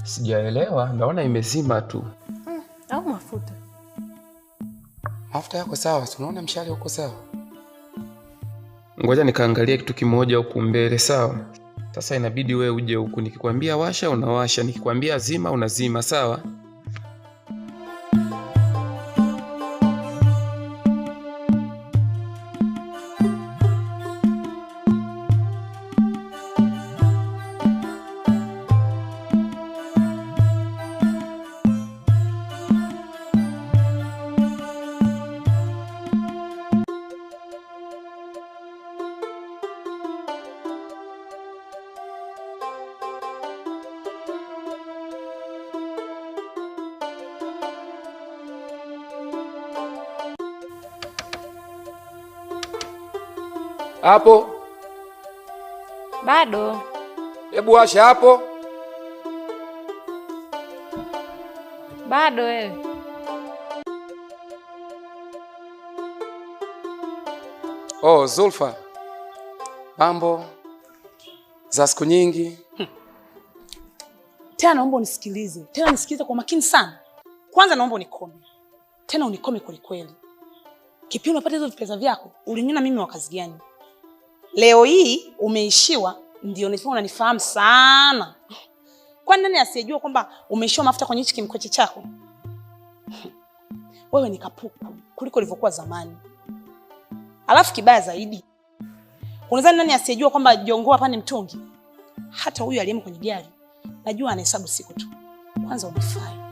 Sijaelewa, naona imezima tu. Au mafuta. Mafuta yako sawa, unaona mshale uko sawa. Ngoja nikaangalia kitu kimoja huku mbele, sawa? Sasa inabidi wewe uje huku, nikikwambia washa unawasha, nikikwambia zima unazima, sawa? Hapo. Bado. Hebu washa hapo. Bado wewe. Oh, Zulfa. Mambo za siku nyingi. Tena naomba unisikilize. Tena nisikilize kwa makini sana. Kwanza naomba unikome. Tena unikome kweli kweli. Kipi unapata hizo pesa vyako? Uliniona mimi wa kazi gani? Leo hii umeishiwa ndio unanifahamu sana. Kwa nani asiyejua kwamba umeishiwa mafuta kwenye hichi kimkoche chako? Wewe ni kapuku kuliko ulivyokuwa zamani. Alafu kibaya zaidi. Unadhani nani asiyejua kwamba jongoa hapa ni mtungi? Hata huyu aliyemo kwenye gari najua anahesabu siku tu. Kwanza unifai.